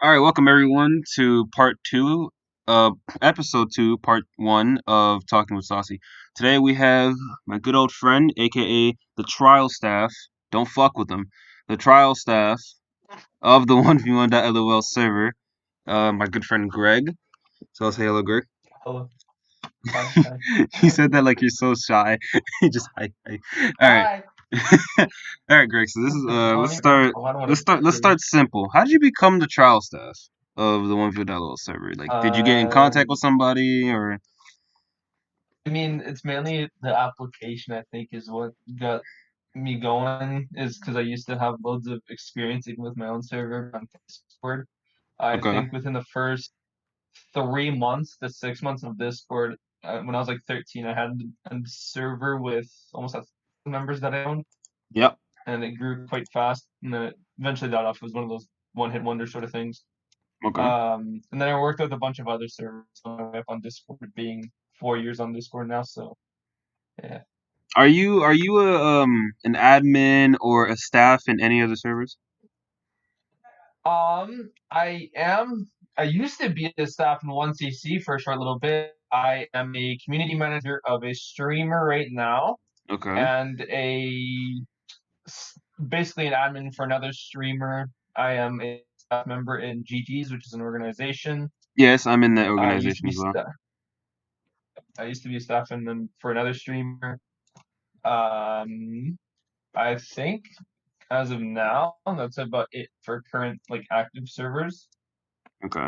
All right, welcome everyone to part two, episode two, part one of Talking with Saucey. Today we have my good old friend, aka the trial staff. Don't fuck with them. The trial staff of the 1v1.lol server. My good friend Greg. So I'll say hello, Greg. Hello. Hi. Hi. You said that like you're so shy. You just hi. Hi. All right. Hi. All right, Greg. So this is I don't let's even start. know. I don't want Let's to start. Let's screw. start simple. How did you become the trial staff of the 1v1.lol server? Like, did you get in contact with Um, somebody or? I mean, it's mainly the application, I think, is what got me going, is because I used to have loads of experience even with my own server on Discord. I Okay. think within the first 3 months to 6 months of Discord, when I was like 13, I had a server with almost 1,000 members that I owned, Yep. and it grew quite fast. And then it eventually died off. It was one of those one-hit wonder sort of things. Okay. And then I worked with a bunch of other servers on my way up on Discord, being 4 years on Discord now. So yeah. Are you a an admin or a staff in any other servers? I am. I used to be a staff in 1cc for a short little bit. I am a community manager of a streamer right now, Okay. and basically an admin for another streamer. I am a staff member in GTs, which is an organization. Yes, I'm in that I used to organization be as well. sta- I used to be a staff in them for another streamer. Um, I think as of now, that's about it for current like active servers. Okay.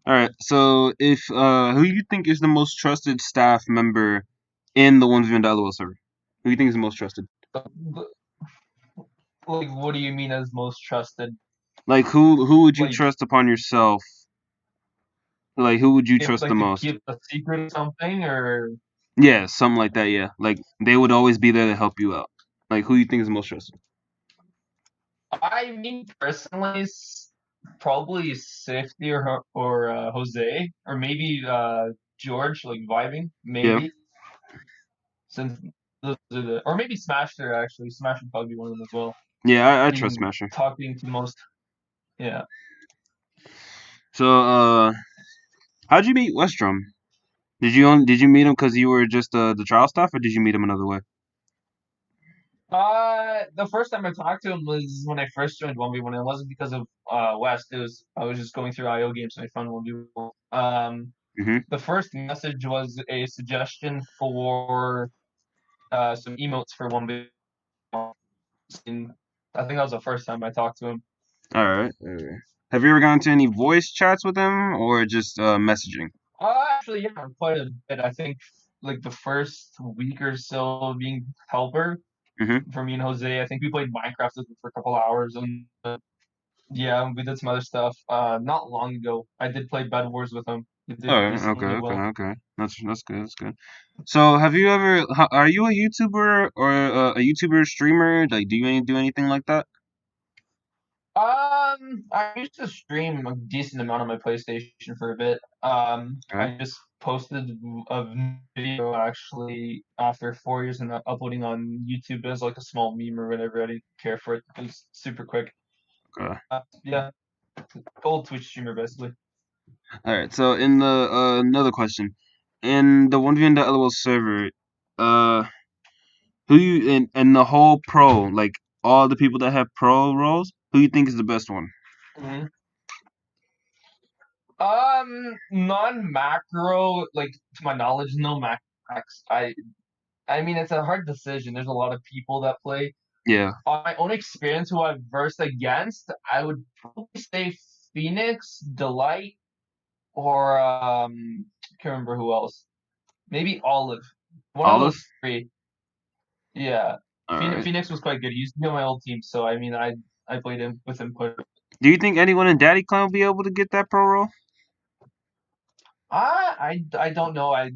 All right. So if who you think is the most trusted staff member in the 1v1.lol server? Who you think is the most trusted? Like, what do you mean as most trusted? Like who would you Like, trust upon yourself? Like who would you if trust the like to most? keep a secret or something, or Yeah, something like that, yeah. Like they would always be there to help you out. Like who you think is the most trusted? I mean personally, probably Safety or Jose or maybe George, like vibing Yeah. maybe, since those are the, or maybe Smasher, actually. Smash would probably be one of them as well. Yeah, I trust Being Smasher. talking to most, yeah. So how'd you meet Westrum? Did you meet him because you were just the trial staff or did you meet him another way? The first time I talked to him was when I first joined 1v1. It wasn't because of West. It was I was just going through IO games and I found 1v1. Mm-hmm. The first message was a suggestion for some emotes for 1v1. And I think that was the first time I talked to him. Alright. Alright. Have you ever gone to any voice chats with him or just messaging? Actually, yeah, quite a bit. I think like the first week or so of being helper Mm-hmm. for me and Jose. I think we played Minecraft with him for a couple hours, and yeah, we did some other stuff. Not long ago, I did play Bed Wars with him. We did Alright, okay, decently okay, well. okay. That's good, that's good. So have you ever are you a YouTuber or a YouTuber streamer? Like do you do anything like that? I used to stream a decent amount on my PlayStation for a bit. Okay. I just posted a video actually after 4 years and uploading on YouTube as like a small meme or whatever. I didn't care for it. It was super quick. Okay. Yeah, old Twitch streamer basically. Alright, so in the another question. In the 1v1.lol server, uh who you in the whole pro, like all the people that have pro roles, who you think is the best one? Mhm. Non-macro, like to my knowledge, no max. I mean, it's a hard decision. There's a lot of people that play. Yeah. On my own experience, who I've versed against, I would probably say Phoenix, Delight, or can't remember who else. Maybe Olive. One of Olive? those three. Yeah. Alright. Phoenix was quite good. He used to be on my old team, so I mean, I played him with him. Do you think anyone in Daddy Clan will be able to get that pro role? I don't know. I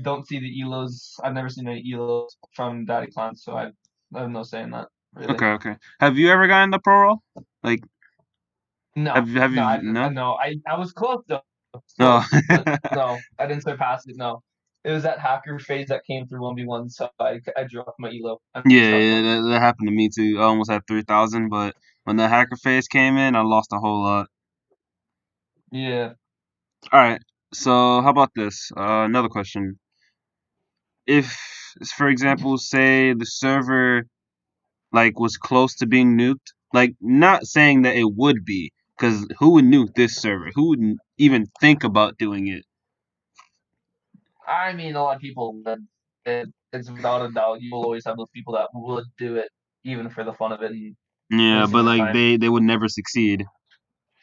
don't see the elos. I've never seen any elos from Daddy Clan, so I have no say in that really. Okay, okay. Have you ever gotten the pro role? Like, No, have no, you no? no. I was close though. I was Oh. close, but no, I didn't surpass it. No, it was that hacker phase that came through 1v1, so I dropped my elo and Yeah, stopped yeah, playing. that happened to me too. I almost had 3,000, but when the hacker phase came in, I lost a whole lot. Yeah. All right. So how about this? Another question. If, for example, say the server like was close to being nuked, like not saying that it would be, because who would nuke this server? Who would even think about doing it? I mean, a lot of people would. It's without a doubt. You will always have those people that would do it, even for the fun of it and Yeah, wasting but their like time. they would never succeed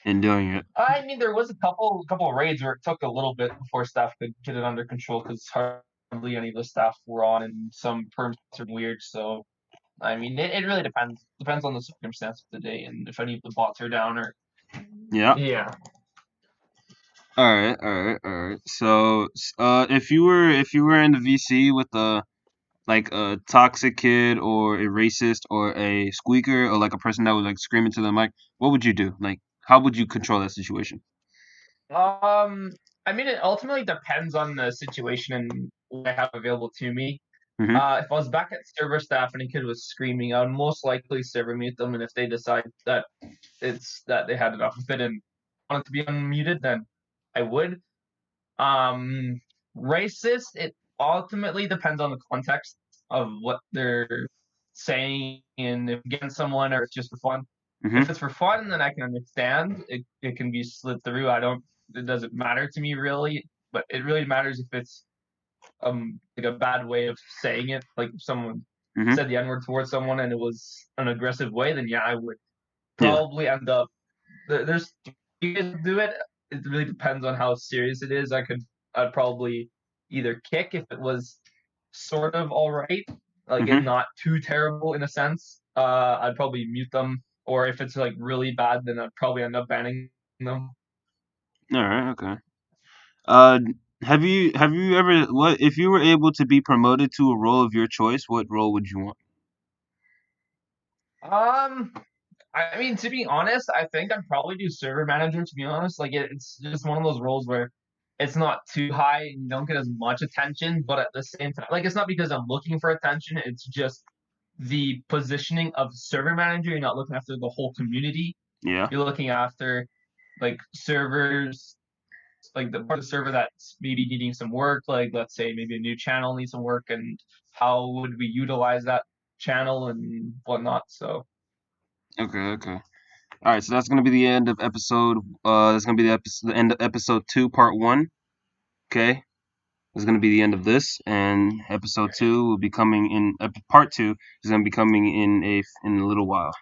in doing it. I mean, there was a couple of raids where it took a little bit before staff could get it under control because hardly any of the staff were on, and some perms are weird. So I mean, it really depends on the circumstance of the day and if any of the bots are down or Yeah. yeah. All right, all right, all right. So, if you were in the VC with like a toxic kid or a racist or a squeaker or like a person that would like scream into the mic, what would you do? Like, how would you control that situation? Um, I mean, it ultimately depends on the situation and what I have available to me. Mm-hmm. If I was back at server staff and a kid was screaming, I would most likely server mute them. And if they decide that it's that they had enough of it and wanted to be unmuted, then I would. Um, Racist, it ultimately depends on the context of what they're saying and if against someone or it's just for fun. If Mm-hmm. it's for fun, then I can understand. It can be slid through. It doesn't matter to me really, but it really matters if it's like a bad way of saying it. Like if someone Mm-hmm. said the N word towards someone and it was an aggressive way, then yeah, I would Yeah. probably end up there's you can do it. It really depends on how serious it is. I'd probably either kick if it was sort of all right, like and Mm-hmm. not too terrible in a sense. I'd probably mute them, or if it's like really bad, then I'd probably end up banning them. All right. Okay. Uh, have you ever what if you were able to be promoted to a role of your choice? What role would you want? Um, I mean, to be honest, I think I'd probably do server manager. To be honest, like it's just one of those roles where it's not too high and you don't get as much attention, but at the same time, like it's not because I'm looking for attention. It's just the positioning of server manager. You're not looking after the whole community. Yeah. You're looking after like servers, like the part of the server that's maybe needing some work. Like let's say maybe a new channel needs some work, and how would we utilize that channel and whatnot. So. Okay. Okay. All right, so that's gonna be the end of episode. That's gonna be the end of episode 2, part 1. Okay, that's gonna be the end of this, and episode 2 will be coming in. Part 2 is gonna be coming in a little while.